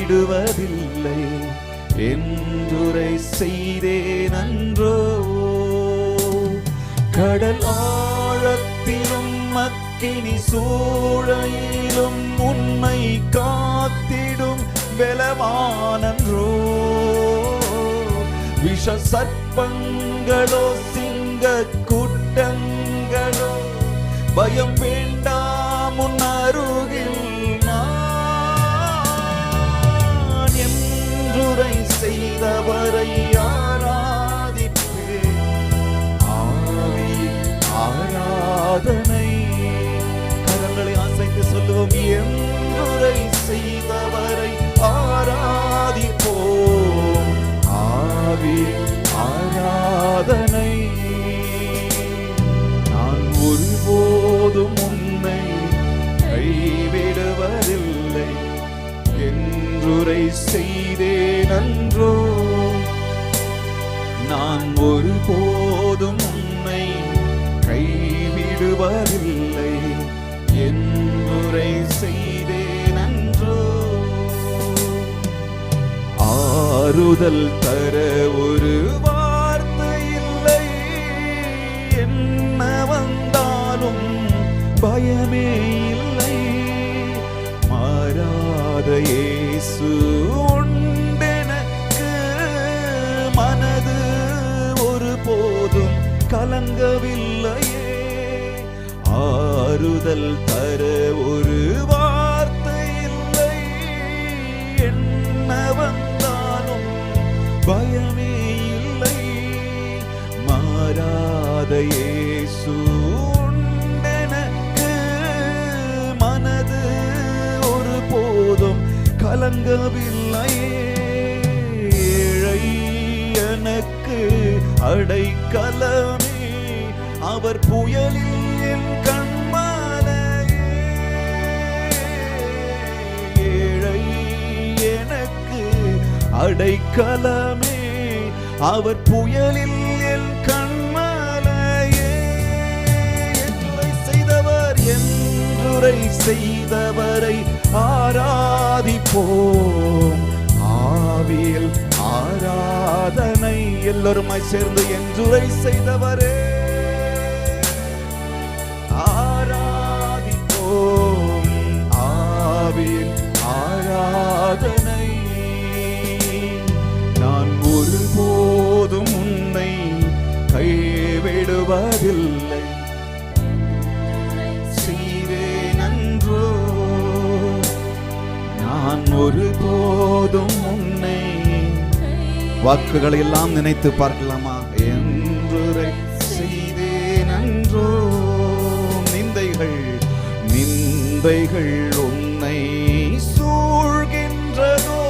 கைவிடுவதில்லை என்றுரை செய்தேன் அன்றோ. கடல் ஆழத்திலும் அக்கினி சூளையிலும் உன்னை காத்திடும் பலவானன்றோ. விஷ சர்ப்பங்களோ சிங்க கூட்டங்களோ பயம் வேண்டாம் உன் அருகில் நான் என்றுரை செய்தவரை ஆராதிப்பேன். ஆவியில் ஆராதனை. கரங்களை அசைத்து சொல்லுவோம். என்றுரை செய்தவரை ஆராதிப்போம். ஆவியில் ஆராதனை. நான் ஒருபோதும் உன்னை கைவிடுவதில்லை என்றுரை செய்தேன் அன்றோ. நான் ஒருபோதும் உன்னை கைவிடுவதில்லை என்றுரை செய்தேன் அன்றோ. ஆறுதல் தர ஒரு வார்த்தை இல்லை, என்ன வந்தாலும் பயமே இல்லை. மாறாத இயேசு உண்டெனக்கு, மனது ஒருபோதும் கலங்கவில்லையே. ஆறுதல் தர ஒரு வார்த்தை இல்லை, என்ன வந்தாலும் பயமே இல்லை. மாறாத இயேசு உண்டெனக்கு, மனது ஒருபோதும் கலங்கவில்லையே. ஏழை எனக்கு அடைக்கலமே, அவர் புயலில் என் கண்மலையே. ஏழை எனக்கு அடைக்கலமே, அவர் புயலில் என் கண்மலையே. என்றுரை செய்தவர் என்றுரை செய்தவரை ஆராதிப்போம். ஆவியில் ஆராதனை. எல்லோருமாய் சேர்ந்து என்றுரை செய்தவரே ஆராதிப்போம். ஆவியில் ஆராதனை. நான் ஒருபோதும் உன்னை கைவிடுவதில்லை செய்தேன் அன்றோ. நான் ஒருபோதும் உன்னை. வாக்குகளை எல்லாம் நினைத்து பார்க்கலாமா? என்றுரை செய்தேன் அன்றோ. நிந்தைகள் நிந்தைகள் உன்னை சூழ்கின்றதோ,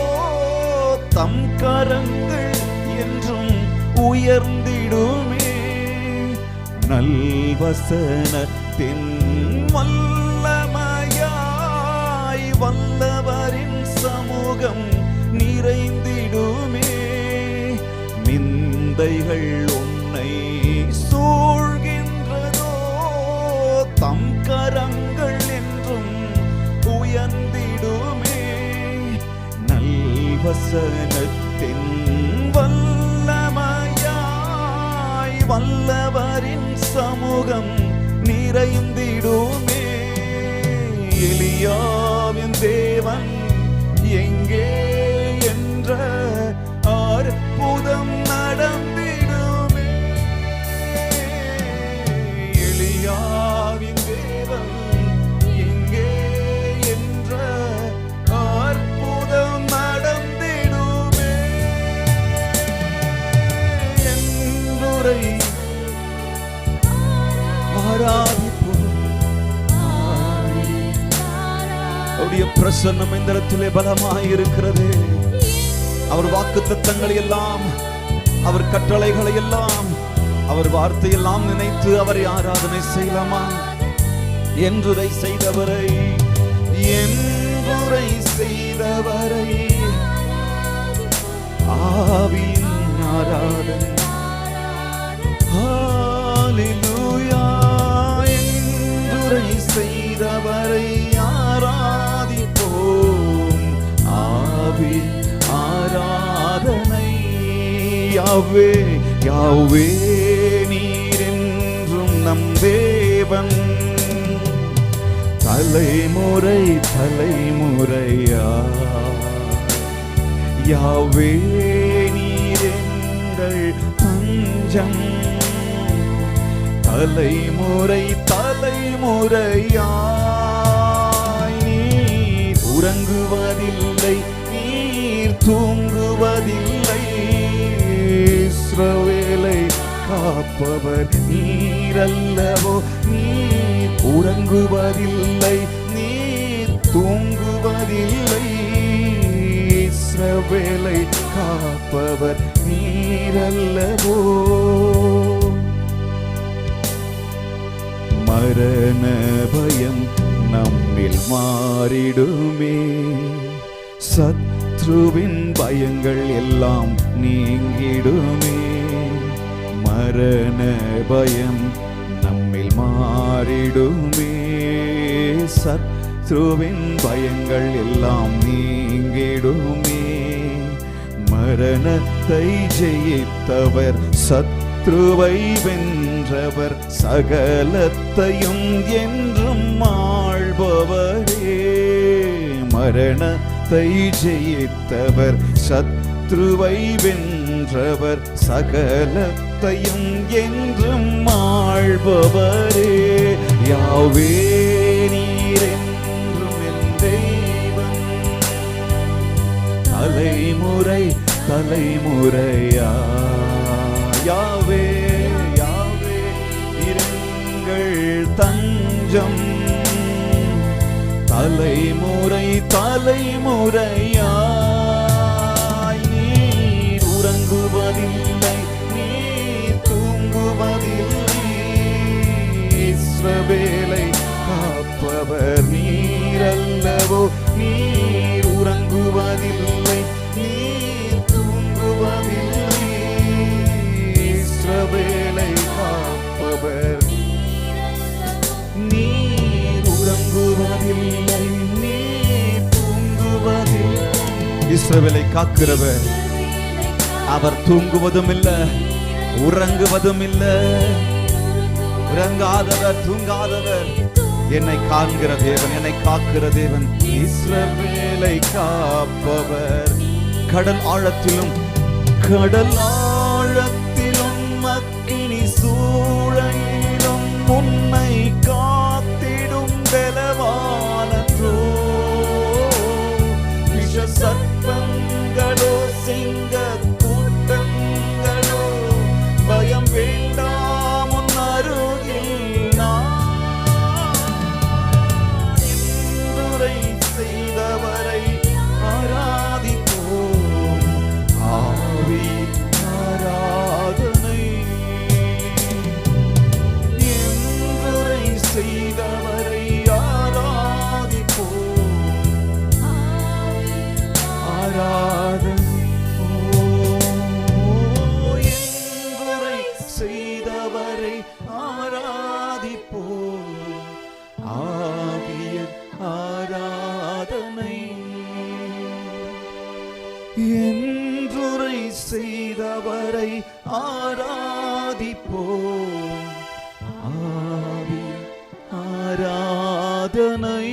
தம் கரங்கள் என்றும் உயர்ந்திடுமே. நல்வசனத்தின் வல்லமையாய் வல்லவரின் சமூகம் நிறைந்திடுமே. நிந்தைகள் உன்னை சூழ்கின்றதோ, தம் கரங்கள் என்றும் உயர்ந்திடுமே. நல்வசனத்தின் வல்லமையாய் வல்லவரின் சமூகம் நிறைந்திடுமே. எலியாவின் தேவன் எங்கே என்ற அற்புதம் நடந்திடுமே. எலியாவின் தேவன் எங்கே என்ற அற்புதம் நடந்திடுமே. என்றுரை ஆராதிப்போம். அவருடைய பிரசன்னம் இந்த இடத்திலே பலமாயிருக்கிறது. அவர் வாக்குத்தத்தங்களை எல்லாம், அவர் கட்டளைகளை எல்லாம், அவர் வார்த்தையெல்லாம் நினைத்து அவரை ஆராதனை செய்யலாமா? என்றுரை செய்தவரை என்றுரை செய்தவரை ஆவியின் ஆராதனை. ஹல்லேலூயா. என்றுரை செய்தவரை ஆராதிப்போம். ஆவி யாவே யாவே நீரென்றும் நம் தேவன் தலைமுறை தலைமுறையா யாவே நீரெங்கள் தஞ்சம் தலைமுறை தலைமுறையாய் நீர் உறங்குவதில்லை நீர் தூங்குவதில்லை இஸ்ரவேலை காப்பவர் நீரல்லவோ நீர் உறங்குவதில்லை நீர் தூங்குவதில்லை இஸ்ரவேலை காப்பவர் நீரல்லவோ மரண பயம் நம்மில் மாறிடுமே சத்ருவின் பயங்கள் எல்லாம் நீங்கிடுமே மரண பயம் நம்மில் மாறிடுமே சத்ருவின் பயங்கள் எல்லாம் நீங்கிடுமே மரணத்தை ஜெயித்தவர் சத்ருவை வென்றவர் சகலத்தையும் என்றும் ஆள்பவரே மரணத்தை ஜெயித்தவர் சத்ருவை வென்றவர் சகலத்தையும் என்றும் ஆள்பவரே யாவே நீரென்றும் என் தேவன் தலைமுறை தலைமுறையா யாவே யாவே நீரெங்கள் தஞ்சம் தலைமுறை தலைமுறையாய் நீர் உறங்குவதில்லை நீர் தூங்குவதில்லை இஸ்ரவேலை காப்பவர் நீரல்லவோ நீர் உறங்குவதில்லை நீர் தூங்குவதில்லை இஸ்ரவேலை காப்பவர் நீர் உறங்குவதில்லை நீர் தூங்குவதில்லை இஸ்ரவேலை காக்கிறவர் அவர் தூங்குவதும் இல்ல உறங்குவதும் இல்ல உறங்காதவர் தூங்காதவர் என்னை காண்கிற தேவன் என்னை காக்கிற தேவன் இஸ்ரவேலை காப்பவர் கடல் ஆழத்திலும் அக்கினி சூழலிலும் உன்னை காத்திடும் பலவானன்றோ விஷ சர்ப்பங்களோ சிங்க கூட்டங்களோ பயம் வேண்டாம் உன் அருகில் நான் என்றுரை செய்தவரை ஆராதிப்போம் ஆவி ஆராதனை என்றுரை செய்தவரை ஆராதிப்போம் ஆராதனை என்றுரை செய்தவரை ஆராதிப்போம் ஆவியின் ஆராதனை என்றுரை செய்தவரை ஆராதிப்போம் ஆவி ஆராதனை